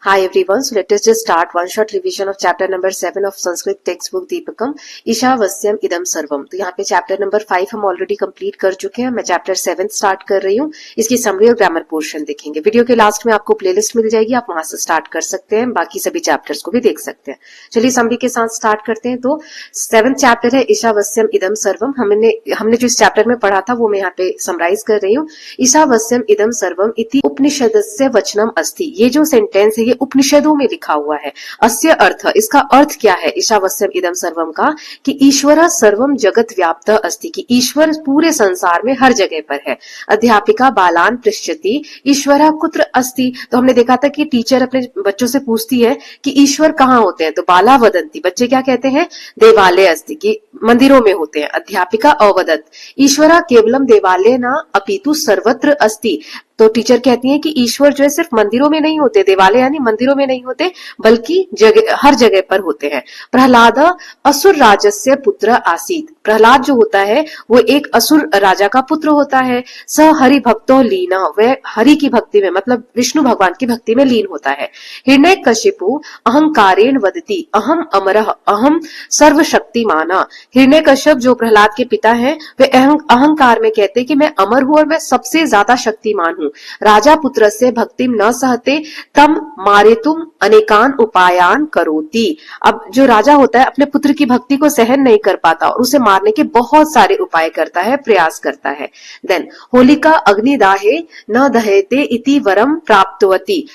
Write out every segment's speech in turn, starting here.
Hi everyone, so let us just start one short revision of chapter number 7 of Sanskrit textbook Deepakam ईशावास्यम इदम सर्वम। तो यहाँ पे chapter number 5 हम already complete कर चुके हैं। मैं चैप्टर 7 स्टार्ट कर रही हूँ। इसकी समरी और ग्रामर पोर्शन देखेंगे। वीडियो के लास्ट में आपको प्लेलिस्ट मिल जाएगी, आप वहां से स्टार्ट कर सकते हैं, बाकी सभी चैप्टर्स को भी देख सकते हैं। चलिए समरी के साथ स्टार्ट करते हैं। तो 7th चैप्टर है ईशावास्यम इदम सर्वम। हमने जो इस चैप्टर में पढ़ा था वो मैं यहाँ पे समराइज कर रही हूँ। ईशावास्यम इदम सर्वम इति उपनिषदस्य वचनम अस्ति। ये जो सेंटेंस है ये उपनिषदों में लिखा हुआ है। अस्य अर्थ, इसका अर्थ क्या है ईशावास्यम इदम सर्वम का, कि ईश्वर सर्वम जगत व्याप्त अस्ति, कि ईश्वर पूरे संसार में हर जगह पर है। अध्यापिका बालान पृच्छति ईश्वर कुत्र अस्ति। तो हमने देखा था कि टीचर अपने बच्चों से पूछती है कि ईश्वर कहाँ होते हैं, तो बाला वदंती, बच्चे क्या कहते हैं, देवालय अस्ति, कि मंदिरों में होते हैं। अध्यापिका अवदत ईश्वर केवलम देवालय न अपितु सर्वत्र अस्ति। तो टीचर कहती हैं कि ईश्वर जो है सिर्फ मंदिरों में नहीं होते, देवालय यानी मंदिरों में नहीं होते, बल्कि हर जगह पर होते हैं। प्रहलाद असुर राजस्य पुत्र आसीत। प्रहलाद जो होता है वो एक असुर राजा का पुत्र होता है। स हरि भक्तो लीना, वह हरि की भक्ति में मतलब विष्णु भगवान की भक्ति में लीन होता है। हिरण्यकशिपु अहंकारेण वदति अहम अमरः अहम सर्वशक्तिमाना। हिरण्यकश्यप जो प्रहलाद के पिता हैं वे अहंकार में कहते हैं कि मैं अमर हूं और मैं सबसे ज्यादा शक्तिमान हूं। राजा पुत्र से भक्ति न सहते तम मारेतुम अनेकान उपायान करोति। अब जो राजा होता है अपने पुत्र की भक्ति को सहन नहीं कर पाता और उसे मारने के बहुत सारे उपाय करता है, प्रयास करता है। देन होलिका अग्निदाहे न दहेते इति वरम प्राप्तवती।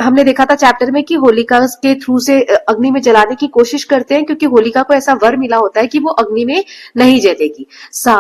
हमने देखा था चैप्टर में कि होलिका के थ्रू से अग्नि में जलाने की कोशिश करते हैं, क्योंकि होलिका को ऐसा वर मिला होता है कि वो अग्नि में नहीं जलेगी। सा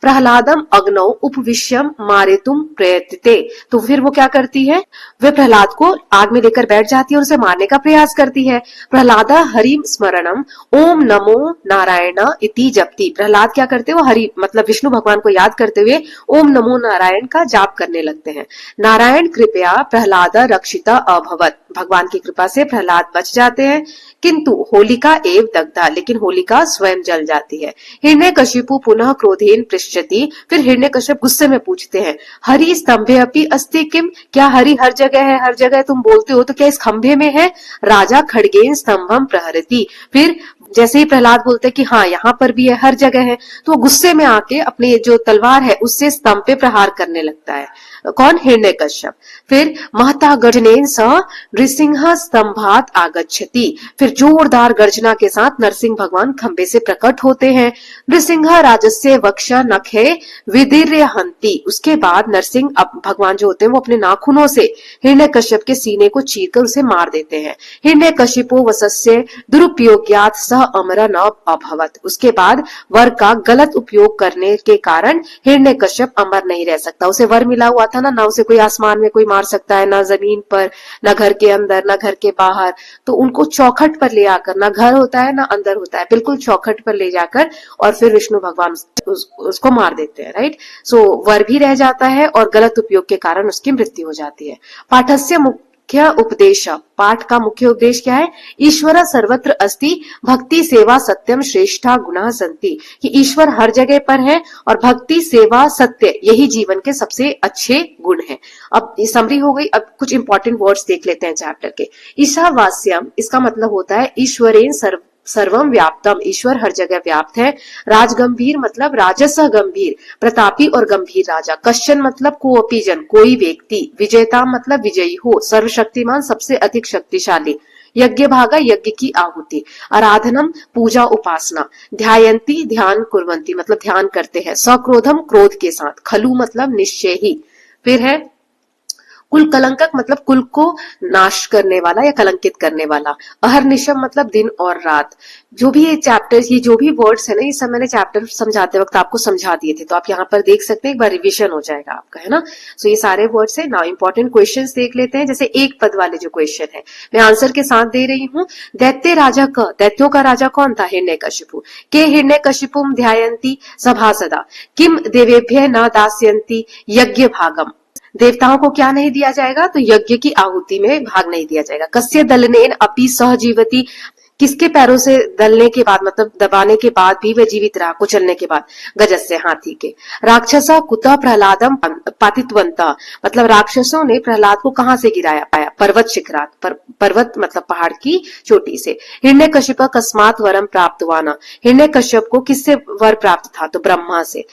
प्रहलादम अग्नौ उपविश्यम मारेतुम प्रयत्ते। तो फिर वो क्या करती है, वे प्रहलाद को आग में लेकर बैठ जाती है और उसे मारने का प्रयास करती है। प्रहलादा हरि स्मरणम ओम नमो नारायण इति जपति। प्रहलाद क्या करते हैं, वो हरि मतलब विष्णु भगवान को याद करते हुए ओम नमो नारायण का जाप करने लगते हैं। नारायण कृपया प्रहलाद रक्षिता अभवत। भगवान की कृपा से प्रहलाद बच जाते हैं, किंतु होलिका एव दग्धा, लेकिन होलिका स्वयं जल जाती है। हिरण्यकशिपु पुनः क्रोधेन पृच्छति। फिर हिरण्यकशिप गुस्से में पूछते हैं, हरि स्तंभे अपि अस्ति किम, क्या हरि हर जगह है, हर जगह तुम बोलते हो तो क्या इस खंभे में है। राजा खड़गेन स्तंभम प्रहरति। फिर जैसे ही प्रहलाद बोलते हैं कि हाँ यहाँ पर भी है, हर जगह है, तो वो गुस्से में आके अपने जो तलवार है उससे स्तंभ पे प्रहार करने लगता है। कौन, हिरण्यकश्यप। फिर महता गर्जनेन स नृसिंह स्तंभात आगच्छति। फिर जोरदार गर्जना के साथ नरसिंह भगवान खंबे से प्रकट होते हैं। नृसिंह राजस्य वक्ष नखे विदीर्य हंति। उसके बाद नरसिंह अब भगवान जो होते हैं वो अपने नाखूनों से हिरण्यकश्यप के सीने को चीरकर उसे मार देते हैं। हिरण्यकशिपो वसस्य दुरुपयोग्यात् सह अमर न अभवत। उसके बाद वर का गलत उपयोग करने के कारण हिरण्यकश्यप अमर नहीं रह सकता। उसे वर मिला हुआ था ना उसे कोई आसमान में कोई मार सकता है, ना जमीन पर, ना घर के अंदर, ना घर के बाहर। तो उनको चौखट पर ले आकर, ना घर होता है ना अंदर होता है, बिल्कुल चौखट पर ले जाकर और फिर विष्णु भगवान उसको मार देते हैं। राइट, सो वर भी रह जाता है और गलत उपयोग के कारण उसकी मृत्यु हो जाती है। पाठस्य मुख्य उपदेश, पाठ का मुख्य उपदेश क्या है, ईश्वर सर्वत्र अस्ति भक्ति सेवा सत्यम श्रेष्ठा गुणा संति। कि ईश्वर हर जगह पर है और भक्ति सेवा सत्य यही जीवन के सबसे अच्छे गुण हैं। अब ये समरी हो गई। अब कुछ इंपॉर्टेंट वर्ड्स देख लेते हैं चैप्टर के। ईशावास्यम, इसका मतलब होता है ईश्वरेन सर्वम व्याप्तम, ईश्वर हर जगह व्याप्त है। राजगंभीर मतलब राजस गंभीर, प्रतापी और गंभीर राजा। कश्चन मतलब कोअपि जन, कोई व्यक्ति। विजेता मतलब विजयी हो। सर्वशक्तिमान सबसे अधिक शक्तिशाली। यज्ञ भागा, यज्ञ की आहुति। आराधनम पूजा उपासना। ध्यायंती ध्यान कुर्वंती मतलब ध्यान करते हैं। सक्रोधम क्रोध के साथ। खलु मतलब निश्चय ही। फिर है कुल कलंकक मतलब कुल को नाश करने वाला या कलंकित करने वाला। अहर्निशम मतलब दिन और रात। जो भी ये चैप्टर्स, ये जो भी वर्ड्स है ना, ये सब मैंने चैप्टर समझाते वक्त आपको समझा दिए थे, तो आप यहाँ पर देख सकते हैं, एक बार रिविजन हो जाएगा आपका, है ना। सो ये सारे वर्ड्स है ना। इंपॉर्टेंट क्वेश्चंस देख लेते हैं। जैसे एक पद वाले जो क्वेश्चन है मैं आंसर के साथ दे रही हूँ। दैत्य राजा क, दैत्यों का राजा कौन था, हिरण्यकशिपु। के हिरण्यकशिपुम ध्यायन्ति सभासदा। किम देवेभ्य न दास्यन्ति यज्ञ भागम। देवताओं को क्या नहीं दिया जाएगा, तो यज्ञ की आहुति में भाग नहीं दिया जाएगा। कस्य दलनेन अपि सह जीवति। किसके पैरों से दलने के बाद मतलब दबाने के बाद भी वह जीवित रहा, कुचलने के बाद? गजस्य, हाथी के। राक्षसा कुतः प्रहलादम पातितवंता, मतलब राक्षसों ने प्रहलाद को कहां से गिराया पाया? पर्वत शिखरात, पर्वत मतलब पहाड़ की चोटी से। हिरण्यकशिप कस्मात वरम प्राप्तवाना, हिरण्यकश्यप को किससे वर प्राप्त था? तो ब्रह्मा से।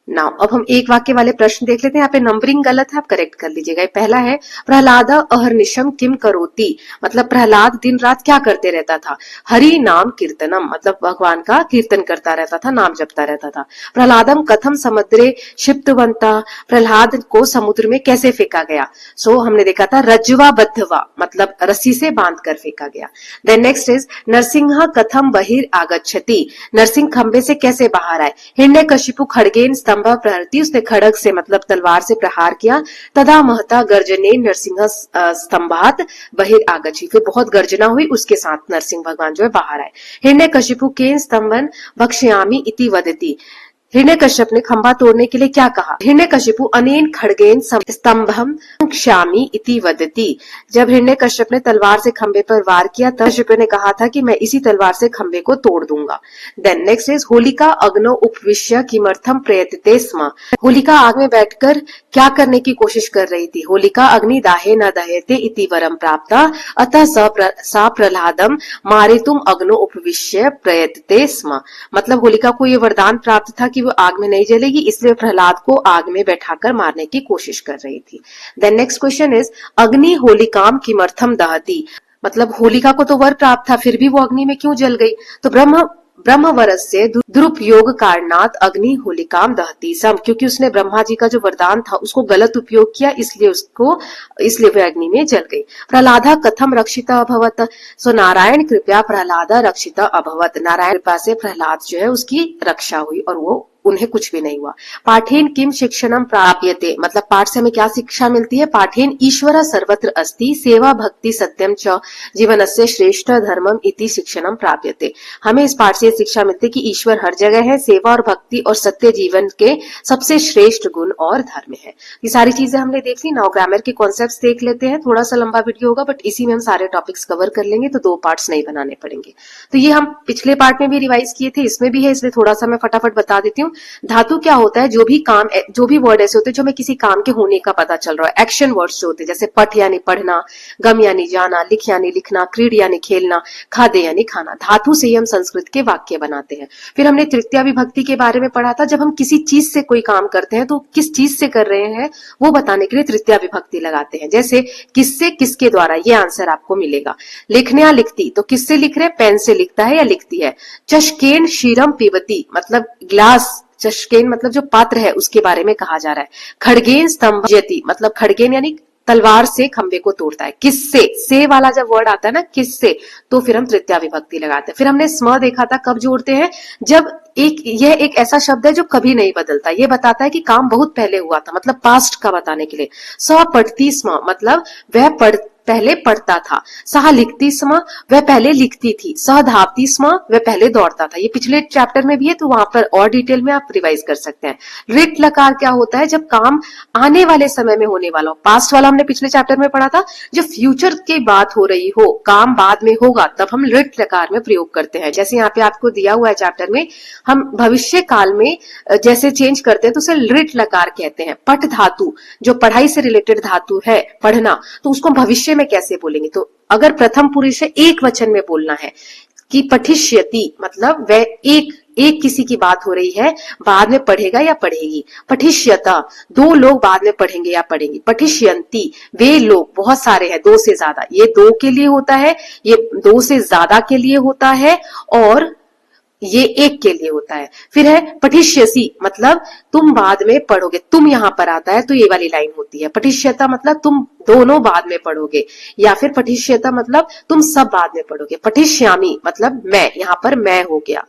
नाउ अब हम एक वाक्य वाले प्रश्न देख लेते हैं। यहाँ पे नंबरिंग गलत है, आप करेक्ट कर लीजिएगा। पहला है प्रहलाद अहर्निशम किम करोति, मतलब प्रहलाद दिन रात क्या करते रहता था? हरि नाम कीर्तनम, मतलब भगवान का कीर्तन करता रहता था, नाम जपता रहता था। प्रहलादम कथम समुद्रे क्षिप्तवंता, प्रहलाद को समुद्र में कैसे फेंका गया? सो हमने देखा था रज्वा बद्धवा, मतलब रस्सी से बांध कर फेंका गया। देन नेक्स्ट इज नरसिंह कथम बहिर आगच्छति, नरसिंह खंबे से कैसे बाहर आए? हिरण्यकशिपु खड़गेन स्तंभ प्रहरती, उसने खड़ग से मतलब तलवार से प्रहार किया। तदा महता गर्जने नरसिंह स्तंभात बहिर आगच्छि, फिर बहुत गर्जना हुई, उसके साथ नरसिंह भगवान जो है बाहर आए। हिरण्यकशिपु केन स्तंभन भक्ष्यामि इति वदति, हिरण्यकश्यप ने खंबा तोड़ने के लिए क्या कहा? हिरण्यकशिपु अनेन खड़गेन स्तंभम क्षामी इति वदति, जब हिरण्यकश्यप ने तलवार से खंबे पर वार किया तब कश्यप ने कहा था कि मैं इसी तलवार से खंबे को तोड़ दूंगा। देन नेक्स्ट इज होलिका अग्नो उपविश्य किमर्थम प्रयतते स्म, होलिका आग में बैठकर क्या करने की कोशिश कर रही थी? होलिका अग्नि दाहे न दहयते इति वरम प्राप्ता अतः सा प्रहलादम मारितुम अग्नो उपविश्य प्रयतते स्म, मतलब होलिका को ये वरदान प्राप्त था कि वो आग में नहीं जलेगी, इसलिए प्रहलाद को आग में बैठाकर मारने की कोशिश कर रही थी। देन नेक्स्ट क्वेश्चन इज अग्नि होलिकाम किमर्थम दहति, मतलब होलिका को तो वर प्राप्त था, फिर भी वो अग्नि में क्यों जल गई? तो ब्रह्मवरस्य दुरुपयोग कारणात अग्नि होलिकाम दहती सम, क्योंकि उसने ब्रह्मा जी का जो वरदान था उसको गलत उपयोग किया, इसलिए वह अग्नि में जल गई। प्रहलादा कथम रक्षिता अभवत, सो नारायण कृपया प्रहलादा रक्षिता अभवत, नारायण कृपा से प्रहलाद जो है उसकी रक्षा हुई और वो उन्हें कुछ भी नहीं हुआ। पाठेन किम शिक्षणम प्राप्यते, मतलब पाठ से हमें क्या शिक्षा मिलती है? पाठेन ईश्वर सर्वत्र अस्ति सेवा भक्ति सत्यम च जीवनस्य श्रेष्ठ धर्मम इति शिक्षणम प्राप्यते, हमें इस पाठ से शिक्षा मिलती है कि ईश्वर हर जगह है, सेवा और भक्ति और सत्य जीवन के सबसे श्रेष्ठ गुण और धर्म है। ये सारी चीजें हमने देख ली। नाउ ग्रामर के कॉन्सेप्ट्स देख लेते हैं, थोड़ा सा लंबा वीडियो होगा बट इसी में हम सारे टॉपिक्स कवर कर लेंगे, तो 2 पार्ट्स नहीं बनाने पड़ेंगे। तो ये हम पिछले पार्ट में भी रिवाइज किए थे, इसमें भी है, इसलिए थोड़ा सा मैं फटाफट बता देती हूँ। धातु क्या होता है? जो भी वर्ड ऐसे होते हैं जो हमें किसी काम के होने का पता चल रहा है। एक्शन वर्ड्स जो होते हैं जैसे पठ यानी पढ़ना, गम यानी जाना, लिख यानी लिखना, क्रीड यानी खेलना, खाद्य यानी खाना। धातु से ही हम संस्कृत के वाक्य बनाते हैं। फिर हमने तृतीया विभक्ति के बारे में पढ़ा था, जब हम किसी चीज से कोई काम करते हैं तो किस चीज से कर रहे हैं वो बताने के लिए तृतीया विभक्ति लगाते हैं। जैसे किससे, किसके द्वारा, ये आंसर आपको मिलेगा। लिखने या लिखती, तो किससे लिख रहे? पेन से लिखता है या लिखती है। चशकेन क्षीरम पीबती, मतलब गिलास, चशकेन मतलब जो पात्र है उसके बारे में कहा जा रहा है। खड़गेन स्तंभयति, मतलब खड़गेन यानी तलवार से खंबे को तोड़ता है। किससे, से वाला जब वर्ड आता है ना किससे, तो फिर हम तृतीया विभक्ति लगाते हैं। फिर हमने स्म देखा था, कब जोड़ते हैं? जब यह एक ऐसा शब्द है जो कभी नहीं बदलता, ये बताता है कि काम बहुत पहले हुआ था, मतलब पास्ट का बताने के लिए। स पढ़ती स्म, मतलब वह पहले पढ़ता था। सह लिखती स्म, वह पहले लिखती थी। सह धावती स्म, वह पहले दौड़ता था। ये पिछले चैप्टर में भी है, तो वहां पर और डिटेल में आप रिवाइज कर सकते हैं। रिट लकार क्या होता है? जब काम आने वाले समय में होने वाला हो। पास्ट वाला हमने पिछले चैप्टर में पढ़ा था, जब फ्यूचर की बात हो रही हो, काम बाद में होगा, तब हम रिट लकार में प्रयोग करते हैं। जैसे यहाँ पे आपको दिया हुआ है चैप्टर में, हम भविष्य काल में जैसे चेंज करते हैं तो उसे रिट लकार कहते हैं। पठ धातु, जो पढ़ाई से रिलेटेड धातु है, पढ़ना, तो उसको भविष्य में कैसे बोलेंगे? तो अगर प्रथम पुरुष है, एक वचन में बोलना है कि पठिष्यति, मतलब वह एक किसी की बात हो रही है, बाद में पढ़ेगा या पढ़ेगी। पठिष्यता, 2 लोग बाद में पढ़ेंगे या पढ़ेंगी। पठिष्यंती, वे लोग, बहुत सारे हैं, 2 से ज्यादा। ये 2 के लिए होता है, ये 2 से ज्यादा के लिए होता है, और ये 1 के लिए होता है। फिर है पठिष्यसि, मतलब तुम बाद में पढ़ोगे। तुम यहां पर आता है तो ये वाली लाइन होती है। पठिष्यता मतलब तुम दोनों बाद में पढ़ोगे, या फिर पठिष्यता मतलब तुम सब बाद में पढ़ोगे। पठिष्यामि मतलब मैं, यहां पर मैं हो गया,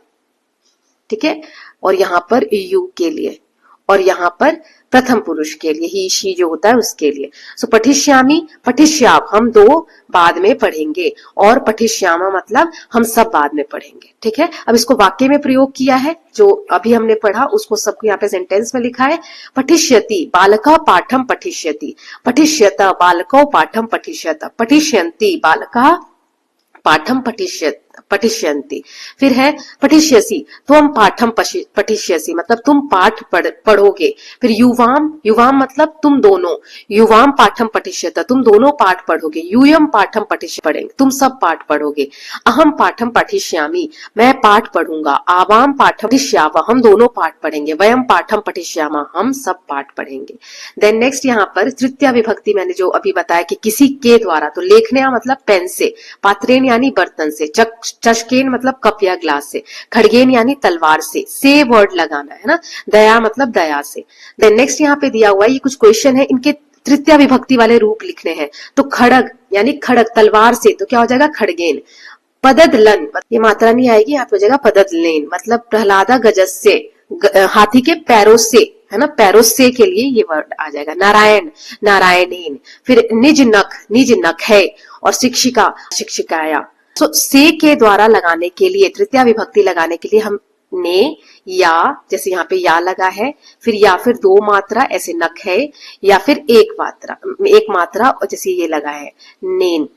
ठीक है। और यहां पर यू के लिए, और यहां पर प्रथम पुरुष के लिए, ही शी जो होता है उसके लिए। सो पठिष्यामि, पठिष्याम हम 2 बाद में पढ़ेंगे, और पठिष्यामा मतलब हम सब बाद में पढ़ेंगे, ठीक है। अब इसको वाक्य में प्रयोग किया है, जो अभी हमने पढ़ा उसको सबको यहाँ पे सेंटेंस में लिखा है। पठिष्यति बालका पाठम पठिष्यति, पठिष्यता बालको पाठम पठिष्यत, पठिष्यन्ति बालका पाठम पठिष्यन्ति। फिर है पठिष्यसि, त्वम पाठम पठिष्यसि, मतलब तुम पाठ पढ़ोगे। फिर युवाम, युवाम मतलब तुम दोनों, युवाम पाठम पठिष्यत, तुम दोनों पाठ पढ़ोगे। यूयम पाठम पठिष्य, पढ़ेंगे, तुम सब पाठ पढ़ोगे। अहम पाठम पठिष्यामि, मैं पाठ पढ़ूंगा। आवाम पाठम पठिष्यावः, हम दोनों पाठ पढ़ेंगे। वयम पाठम पठिष्यामः, हम सब पाठ पढ़ेंगे। देन नेक्स्ट यहाँ पर तृतीया विभक्ति मैंने जो अभी बताया कि किसी के द्वारा, तो लेखने मतलब पेन से, पात्रेन यानी बर्तन से, चशकेन मतलब कप या ग्लास से, खड़गेन यानी तलवार से वर्ड लगाना है ना, दया मतलब दया से। देन नेक्स्ट यहाँ पे दिया हुआ है, ये कुछ क्वेश्चन है, इनके तृतीया विभक्ति वाले रूप लिखने हैं। तो खड़ग यानी खड़ग, तलवार से, तो क्या हो जाएगा खड़गेन। पददलन, ये मात्रा नहीं आएगी, यहाँ पे हो जाएगा पददलेन, मतलब प्रहलादा गजस से, हाथी के पैरों से, है ना, पैरों से के लिए ये वर्ड आ जाएगा। नारायण, नारायणीन। फिर निज नख है, और शिक्षिका, शिक्षिकाया। तो से के द्वारा लगाने के लिए, तृतीया विभक्ति लगाने के लिए हम ने, या, जैसे यहाँ पे या लगा है, फिर या फिर दो मात्रा, ऐसे नख है, या फिर एक मात्रा, और जैसे ये लगा है नेन,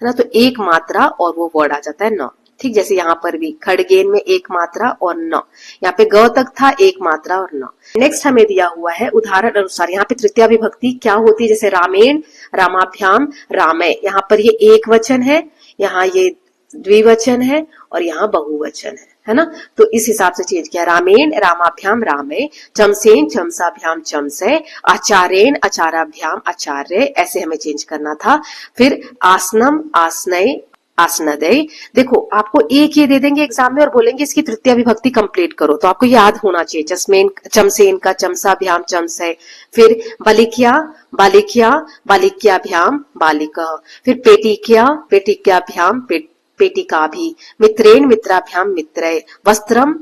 है ना, तो एक मात्रा और वो वर्ड आ जाता है न। ठीक, जैसे यहाँ पर भी खड़गेन में एक मात्रा और न, यहाँ पे ग तक था एक मात्रा और न। नेक्स्ट हमें दिया हुआ है उदाहरण अनुसार, यहाँ पे तृतीया विभक्ति क्या होती है, जैसे रामेण, रामाभ्याम, रामय, यहाँ पर ये एक वचन है, यहाँ ये द्विवचन है, और यहाँ बहुवचन है ना, तो इस हिसाब से चेंज किया। रामेण, रामाभ्याम, रामे, चमसेन, चमसाभ्याम, चमसे, आचार्येण, आचाराभ्याम, आचार्य, ऐसे हमें चेंज करना था। फिर आसनम, आसनय, आसनदय। देखो आपको एक ये दे देंगे एग्जाम में और बोलेंगे इसकी तृतीया विभक्ति कंप्लीट करो, तो आपको याद होना चाहिए, चमसेन का चमसाभ्याम, चमसे। फिर बालिकिया, बालिकिया, बालिक्याभ्याम, बालिका। फिर पेटिक्या, पेटिक्याभ्याम, पेटिका भी। मित्रेण, मित्राभ्याम, मित्रय। वस्त्रम,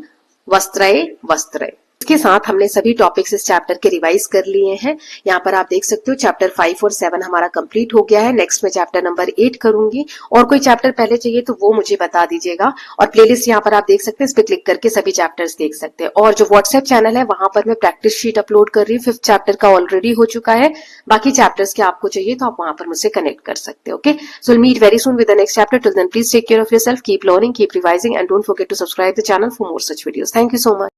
वस्त्रय, वस्त्रय। इसके साथ हमने सभी टॉपिक्स इस चैप्टर के रिवाइज कर लिए हैं। यहाँ पर आप देख सकते हो चैप्टर 5 और 7 हमारा कंप्लीट हो गया है। नेक्स्ट में चैप्टर नंबर 8 करूंगी, और कोई चैप्टर पहले चाहिए तो वो मुझे बता दीजिएगा। और प्लेलिस्ट यहाँ पर आप देख सकते हैं, इस पर क्लिक करके सभी चैप्टर्स देख सकते हैं। और जो व्हाट्सएप चैनल है वहां पर मैं प्रैक्टिस शीट अपलोड कर रही हूँ, 5th चैप्टर का ऑलरेडी हो चुका है। बाकी चैप्टर्स के आपको चाहिए तो आप वहां पर मुझसे कनेक्ट कर सकते हो। Okay, so will meet very soon with the next chapter. Till then please take care of yourself, keep learning, keep revising, and don't forget to subscribe the channel for more such videos. Thank you so much.